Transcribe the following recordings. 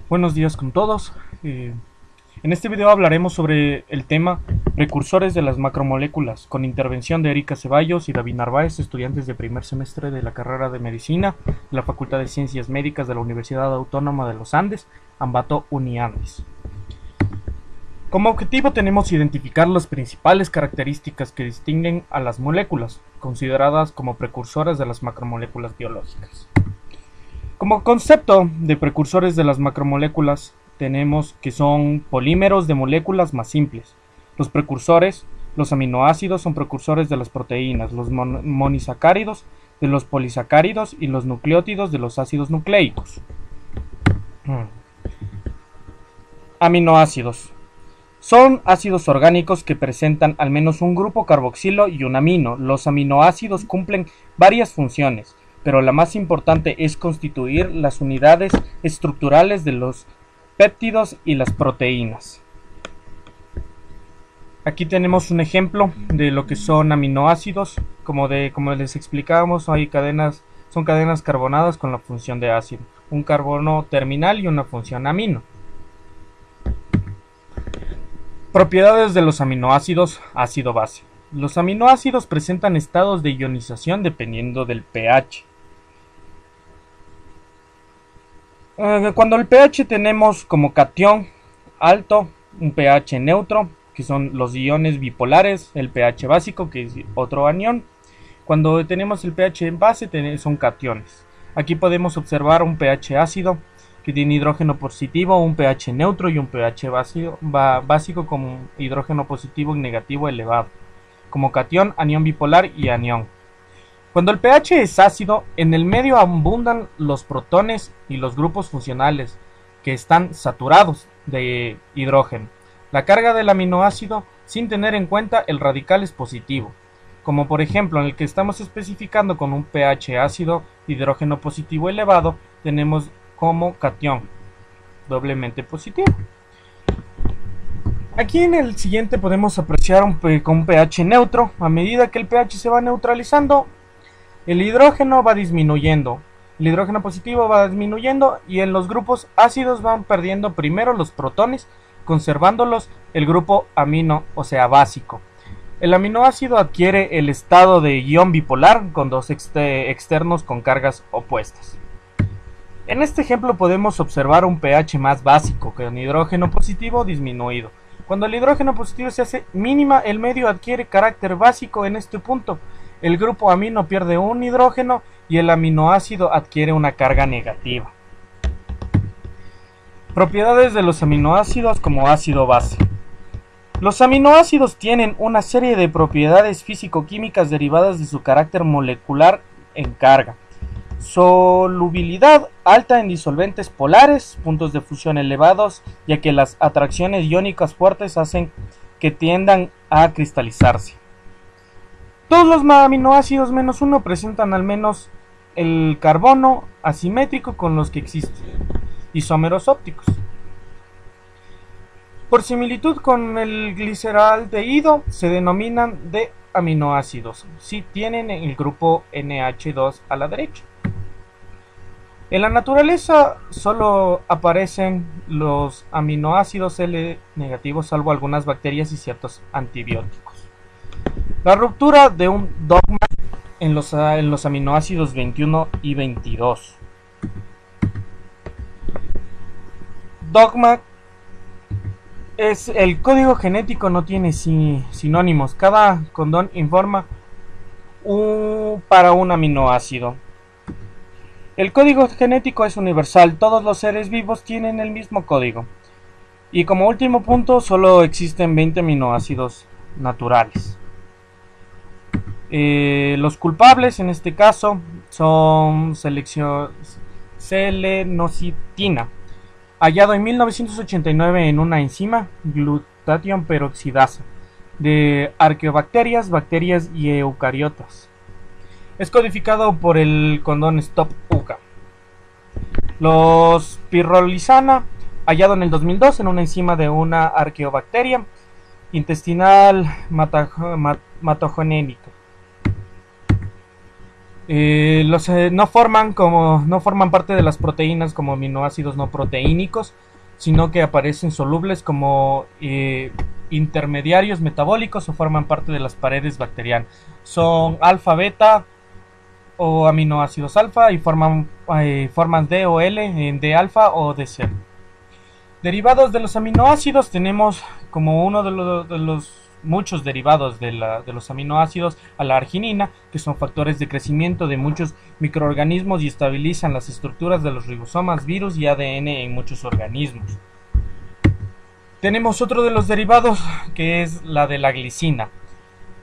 Buenos días con todos. En este video hablaremos sobre el tema precursores de las macromoléculas, con intervención de Erika Ceballos y David Narváez, estudiantes de primer semestre de la carrera de Medicina de la Facultad de Ciencias Médicas de la Universidad Autónoma de los Andes, Ambato Uniandes. Como objetivo tenemos identificar las principales características que distinguen a las moléculas, consideradas como precursoras de las macromoléculas biológicas. Como concepto de precursores de las macromoléculas tenemos que son polímeros de moléculas más simples. Los precursores, los aminoácidos son precursores de las proteínas, los monosacáridos de los polisacáridos y los nucleótidos de los ácidos nucleicos. Aminoácidos. Son ácidos orgánicos que presentan al menos un grupo carboxilo y un amino. Los aminoácidos cumplen varias funciones, pero la más importante es constituir las unidades estructurales de los péptidos y las proteínas. Aquí tenemos un ejemplo de lo que son aminoácidos. Como les explicábamos, son cadenas carbonadas con la función de ácido, un carbono terminal y una función amino. Propiedades de los aminoácidos ácido-base. Los aminoácidos presentan estados de ionización dependiendo del pH. Cuando el pH tenemos como cation alto, un pH neutro, que son los iones bipolares, el pH básico, que es otro anión. Cuando tenemos el pH en base, son cationes. Aquí podemos observar un pH ácido, que tiene hidrógeno positivo, un pH neutro y un pH básico con hidrógeno positivo y negativo elevado, como cation, anión bipolar y anión. Cuando el pH es ácido, en el medio abundan los protones y los grupos funcionales que están saturados de hidrógeno. La carga del aminoácido, sin tener en cuenta el radical, es positivo, como por ejemplo en el que estamos especificando con un pH ácido, hidrógeno positivo elevado, tenemos como cation, doblemente positivo. Aquí en el siguiente podemos apreciar con un pH neutro. A medida que el pH se va neutralizando, el hidrógeno va disminuyendo, el hidrógeno positivo va disminuyendo y en los grupos ácidos van perdiendo primero los protones, conservándolos el grupo amino, o sea básico. El aminoácido adquiere el estado de ion bipolar con dos externos con cargas opuestas. En este ejemplo podemos observar un pH más básico con hidrógeno positivo disminuido. Cuando el hidrógeno positivo se hace mínima, el medio adquiere carácter básico en este punto. El grupo amino pierde un hidrógeno y el aminoácido adquiere una carga negativa. Propiedades de los aminoácidos como ácido-base. Los aminoácidos tienen una serie de propiedades físico-químicas derivadas de su carácter molecular en carga. Solubilidad alta en disolventes polares, puntos de fusión elevados, ya que las atracciones iónicas fuertes hacen que tiendan a cristalizarse. Todos los aminoácidos menos uno presentan al menos el carbono asimétrico con los que existen isómeros ópticos. Por similitud con el gliceraldehído, se denominan de aminoácidos si tienen el grupo NH2 a la derecha. En la naturaleza solo aparecen los aminoácidos L negativos, salvo algunas bacterias y ciertos antibióticos. La ruptura de un dogma en los aminoácidos 21 y 22. Dogma es el código genético, no tiene sinónimos. Cada codón informa para un aminoácido. El código genético es universal, todos los seres vivos tienen el mismo código. Y como último punto, solo existen 20 aminoácidos naturales. Los culpables en este caso son selenocitina, hallado en 1989 en una enzima, glutatión peroxidasa, de arqueobacterias, bacterias y eucariotas. Es codificado por el codón stop UCA. Los pirrolizana, hallado en el 2002 en una enzima de una arqueobacteria intestinal matogénica. No forman parte de las proteínas como aminoácidos no proteínicos, sino que aparecen solubles como intermediarios metabólicos o forman parte de las paredes bacterianas. Son alfa, beta o aminoácidos alfa y forman D o L en D alfa o D C. Derivados de los aminoácidos tenemos como uno de los muchos derivados de los aminoácidos a la arginina, que son factores de crecimiento de muchos microorganismos y estabilizan las estructuras de los ribosomas, virus y ADN en muchos organismos. Tenemos otro de los derivados que es la de la glicina.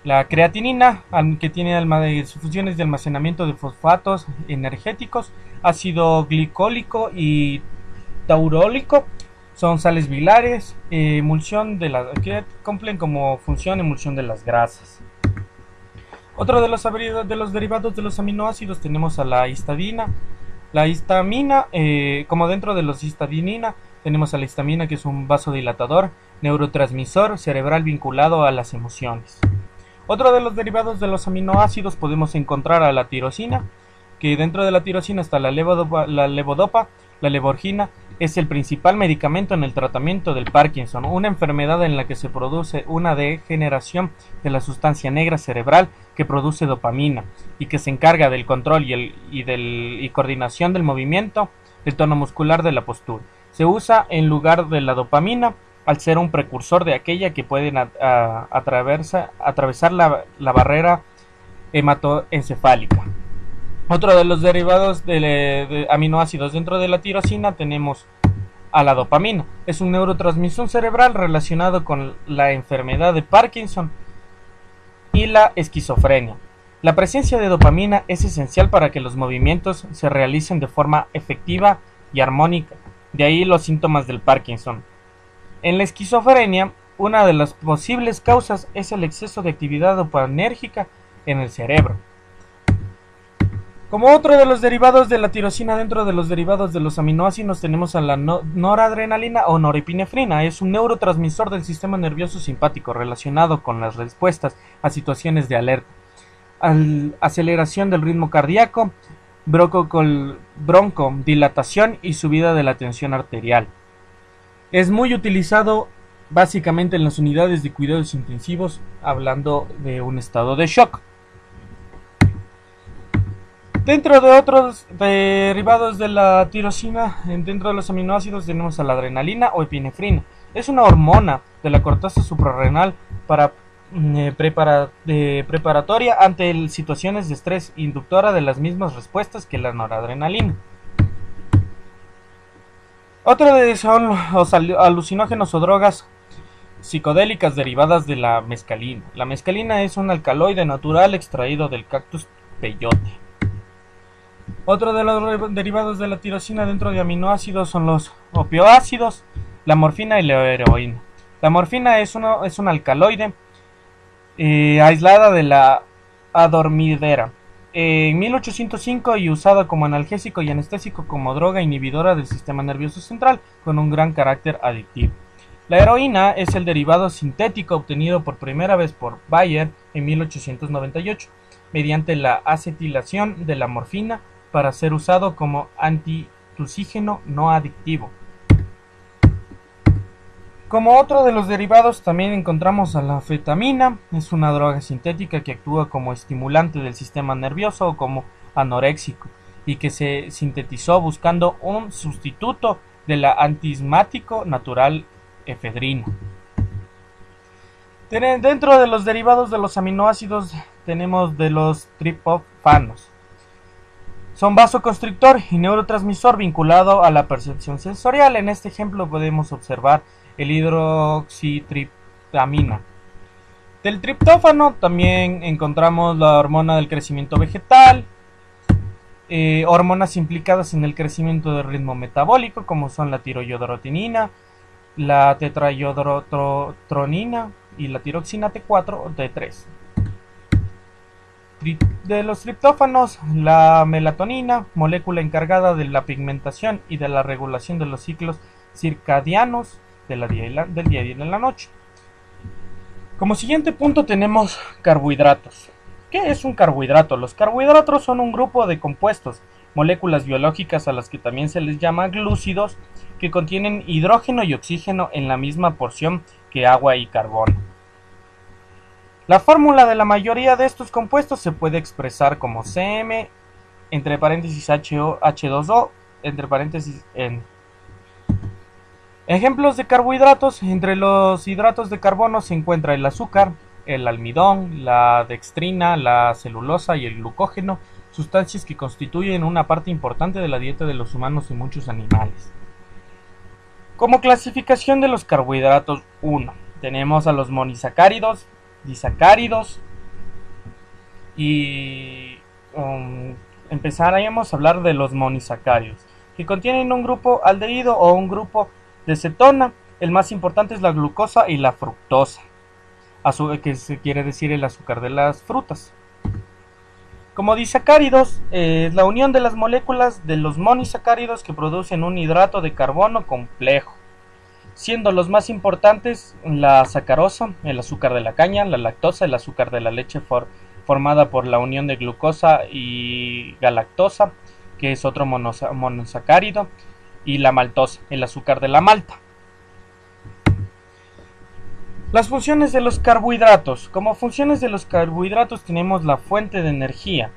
La creatinina, que tiene funciones de almacenamiento de fosfatos energéticos, ácido glicólico y taurólico, son sales bilares, emulsión que cumplen como función emulsión de las grasas. Otro de los derivados de los aminoácidos tenemos a la histidina. La histamina, como dentro de los histidina, tenemos a la histamina, que es un vasodilatador, neurotransmisor cerebral vinculado a las emociones. Otro de los derivados de los aminoácidos podemos encontrar a la tirosina, que dentro de la tirosina está la levodopa. La levorgina es el principal medicamento en el tratamiento del Parkinson, una enfermedad en la que se produce una degeneración de la sustancia negra cerebral que produce dopamina y que se encarga del control y coordinación del movimiento, del tono muscular de la postura. Se usa en lugar de la dopamina al ser un precursor de aquella que pueden atravesar la barrera hematoencefálica. Otro de los derivados de aminoácidos dentro de la tirosina tenemos a la dopamina. Es un neurotransmisor cerebral relacionado con la enfermedad de Parkinson y la esquizofrenia. La presencia de dopamina es esencial para que los movimientos se realicen de forma efectiva y armónica. De ahí los síntomas del Parkinson. En la esquizofrenia, una de las posibles causas es el exceso de actividad dopaminérgica en el cerebro. Como otro de los derivados de la tirosina dentro de los derivados de los aminoácidos tenemos a la noradrenalina o norepinefrina. Es un neurotransmisor del sistema nervioso simpático relacionado con las respuestas a situaciones de alerta, aceleración del ritmo cardíaco, broncodilatación y subida de la tensión arterial. Es muy utilizado básicamente en las unidades de cuidados intensivos, hablando de un estado de shock. Dentro de otros derivados de la tirosina, dentro de los aminoácidos tenemos a la adrenalina o epinefrina. Es una hormona de la corteza suprarrenal preparatoria ante situaciones de estrés, inductora de las mismas respuestas que la noradrenalina. Otro de son los alucinógenos o drogas psicodélicas derivadas de la mescalina. La mescalina es un alcaloide natural extraído del cactus peyote. Otro de los derivados de la tirosina dentro de aminoácidos son los opioácidos, la morfina y la heroína. La morfina es un alcaloide aislada de la adormidera. En 1805 y usada como analgésico y anestésico como droga inhibidora del sistema nervioso central con un gran carácter adictivo. La heroína es el derivado sintético obtenido por primera vez por Bayer en 1898 mediante la acetilación de la morfina para ser usado como antitussígeno no adictivo. Como otro de los derivados también encontramos a la anfetamina. Es una droga sintética que actúa como estimulante del sistema nervioso o como anoréxico y que se sintetizó buscando un sustituto del antismático natural efedrina. Dentro de los derivados de los aminoácidos tenemos de los triptófanos. Son vasoconstrictor y neurotransmisor vinculado a la percepción sensorial. En este ejemplo podemos observar el hidroxitriptamina. Del triptófano también encontramos la hormona del crecimiento vegetal, hormonas implicadas en el crecimiento del ritmo metabólico como son la tiroiodorotinina, la tetraiodorotronina y la tiroxina T4 o T3. De los triptófanos, la melatonina, molécula encargada de la pigmentación y de la regulación de los ciclos circadianos del día y de la noche. Como siguiente punto tenemos carbohidratos. ¿Qué es un carbohidrato? Los carbohidratos son un grupo de compuestos, moléculas biológicas a las que también se les llama glúcidos, que contienen hidrógeno y oxígeno en la misma porción que agua y carbono. La fórmula de la mayoría de estos compuestos se puede expresar como CM, entre paréntesis HO, H2O, entre paréntesis N. Ejemplos de carbohidratos: entre los hidratos de carbono se encuentra el azúcar, el almidón, la dextrina, la celulosa y el glucógeno, sustancias que constituyen una parte importante de la dieta de los humanos y muchos animales. Como clasificación de los carbohidratos: 1. Tenemos a los monosacáridos, disacáridos y empezaremos a hablar de los monosacáridos, que contienen un grupo aldehído o un grupo de cetona. El más importante es la glucosa y la fructosa, que se quiere decir el azúcar de las frutas. Como disacáridos, es la unión de las moléculas de los monosacáridos que producen un hidrato de carbono complejo, siendo los más importantes la sacarosa, el azúcar de la caña, la lactosa, el azúcar de la leche formada por la unión de glucosa y galactosa, que es otro monosacárido, y la maltosa, el azúcar de la malta. Las funciones de los carbohidratos. Como funciones de los carbohidratos tenemos la fuente de energía.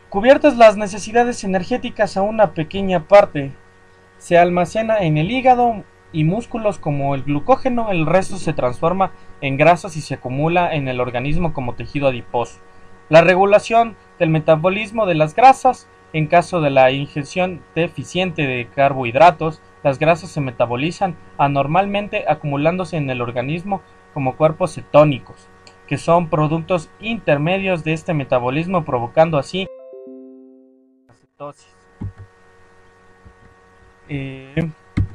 Cubiertas las necesidades energéticas a una pequeña parte, se almacena en el hígado y músculos como el glucógeno. El resto se transforma en grasas y se acumula en el organismo como tejido adiposo. La regulación del metabolismo de las grasas. En caso de la ingestión deficiente de carbohidratos, las grasas se metabolizan anormalmente, acumulándose en el organismo como cuerpos cetónicos, que son productos intermedios de este metabolismo, provocando así la cetosis.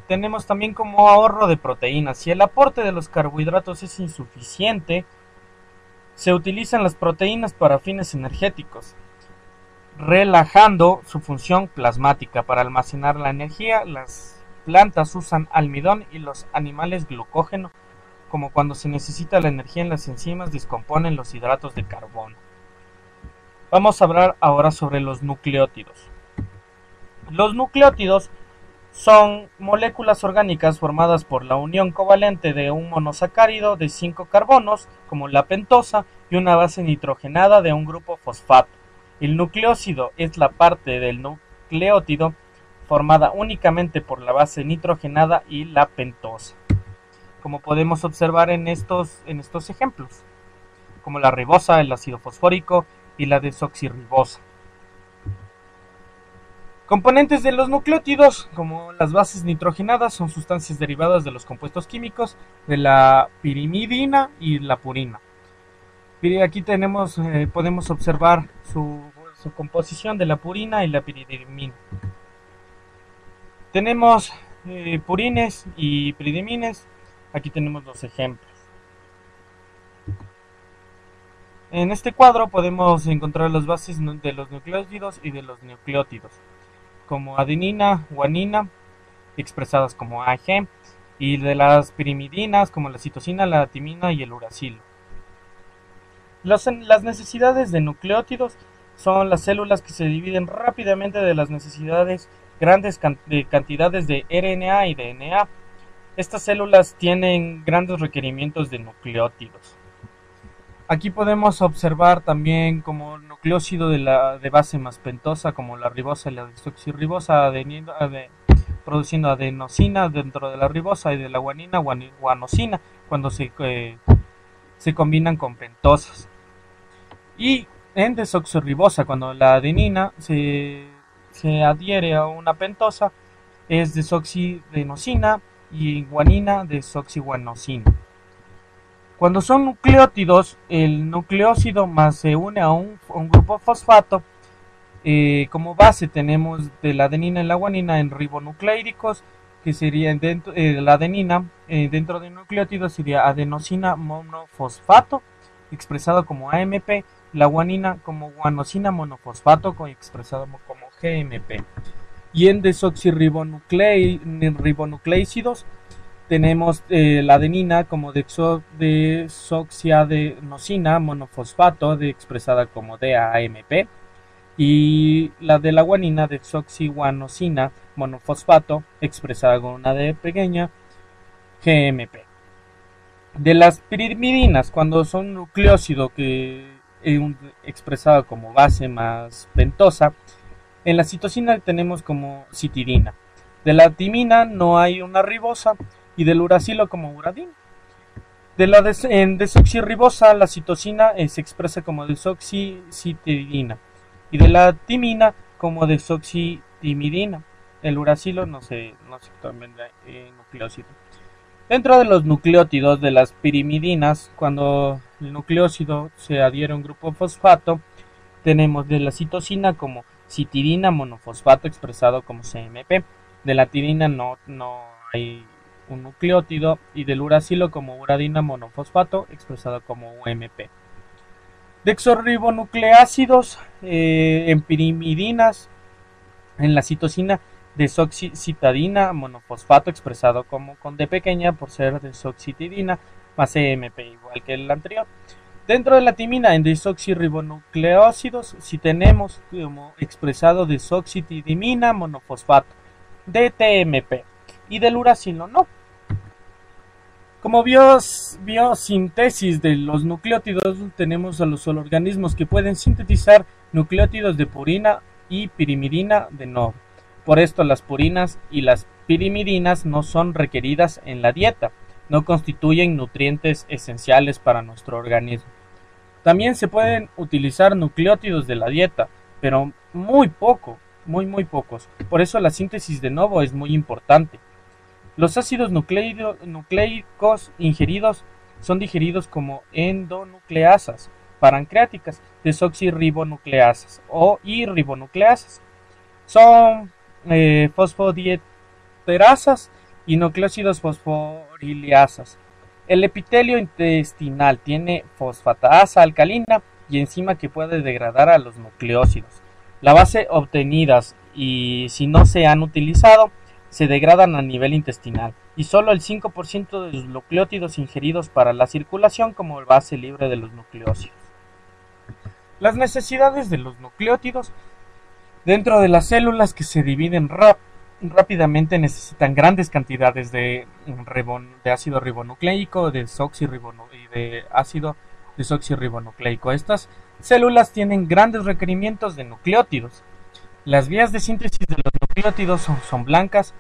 Tenemos también como ahorro de proteínas. Si el aporte de los carbohidratos es insuficiente, se utilizan las proteínas para fines energéticos, relajando su función plasmática. Para almacenar la energía, las plantas usan almidón y los animales glucógeno, como cuando se necesita la energía en las enzimas descomponen los hidratos de carbono. Vamos a hablar ahora sobre los nucleótidos. Los nucleótidos son moléculas orgánicas formadas por la unión covalente de un monosacárido de 5 carbonos, como la pentosa, y una base nitrogenada de un grupo fosfato. El nucleósido es la parte del nucleótido formada únicamente por la base nitrogenada y la pentosa, como podemos observar en estos ejemplos, como la ribosa, el ácido fosfórico y la desoxirribosa. Componentes de los nucleótidos, como las bases nitrogenadas, son sustancias derivadas de los compuestos químicos de la pirimidina y la purina. Aquí podemos observar su composición de la purina y la piridimina. Tenemos purines y piridimines. Aquí tenemos los ejemplos. En este cuadro podemos encontrar las bases de los nucleósidos y de los nucleótidos, como adenina, guanina, expresadas como AG, y de las pirimidinas, como la citosina, la timina y el uracilo. Las necesidades de nucleótidos son las células que se dividen rápidamente de las necesidades grandes cantidades de RNA y DNA. Estas células tienen grandes requerimientos de nucleótidos. Aquí podemos observar también como nucleósido de base más pentosa, como la ribosa y la desoxirribosa, produciendo adenosina dentro de la ribosa, y de la guanina, guanosina, cuando se combinan con pentosas. Y en desoxirribosa, cuando la adenina se adhiere a una pentosa, es desoxidenosina, y guanina desoxiguanosina. Cuando son nucleótidos, el nucleósido más se une a un grupo fosfato. Como base tenemos de la adenina y la guanina en ribonucleídicos, que serían la adenina dentro del nucleótido sería adenosina monofosfato, expresado como AMP, la guanina como guanosina monofosfato, expresado como GMP. Y en desoxirribonucleícidos Tenemos la adenina como desoxiadenosina monofosfato, expresada como DAMP, y la de la guanina desoxiguanosina monofosfato, expresada con una D pequeña, GMP. De las pirimidinas, cuando son nucleócido que expresado como base más ventosa, en la citosina tenemos como citidina. De la timina no hay una ribosa y del uracilo como uradina. En desoxirribosa la citosina se expresa como desoxicitidina y de la timina como desoxitimidina. El uracilo no se convierte en nucleócido. Dentro de los nucleótidos de las pirimidinas, cuando el nucleócido se adhiere a un grupo fosfato, tenemos de la citosina como citidina monofosfato expresado como CMP. De la tidina no hay un nucleótido y del uracilo como uradina monofosfato expresado como UMP. Dexorribonucleácidos en pirimidinas, en la citosina desoxicitadina monofosfato expresado como con D pequeña por ser desoxitidina más EMP igual que el anterior. Dentro de la timina en desoxirribonucleósidos si tenemos como expresado desoxitidimina monofosfato DTMP y del uracilo no. Como biosintesis de los nucleótidos tenemos a los organismos que pueden sintetizar nucleótidos de purina y pirimidina de nuevo. Por esto las purinas y las pirimidinas no son requeridas en la dieta, no constituyen nutrientes esenciales para nuestro organismo. También se pueden utilizar nucleótidos de la dieta, pero muy poco, muy pocos. Por eso la síntesis de nuevo es muy importante. Los ácidos nucleicos ingeridos son digeridos como endonucleasas pancreáticas, desoxirribonucleasas y ribonucleasas. Son fosfodiesterasas y nucleósidos fosforilasas. El epitelio intestinal tiene fosfatasa alcalina y enzima que puede degradar a los nucleósidos. La base obtenidas y si no se han utilizado se degradan a nivel intestinal y solo el 5% de los nucleótidos ingeridos para la circulación como base libre de los nucleósidos. Las necesidades de los nucleótidos dentro de las células que se dividen rápidamente necesitan grandes cantidades de ácido ribonucleico, de ácido desoxirribonucleico. Estas células tienen grandes requerimientos de nucleótidos. Las vías de síntesis de los nucleótidos son blancas,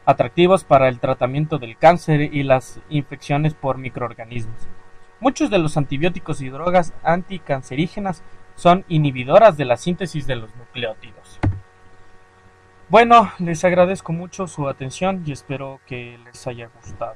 atractivos para el tratamiento del cáncer y las infecciones por microorganismos. Muchos de los antibióticos y drogas anticancerígenas son inhibidoras de la síntesis de los nucleótidos. Bueno, les agradezco mucho su atención y espero que les haya gustado.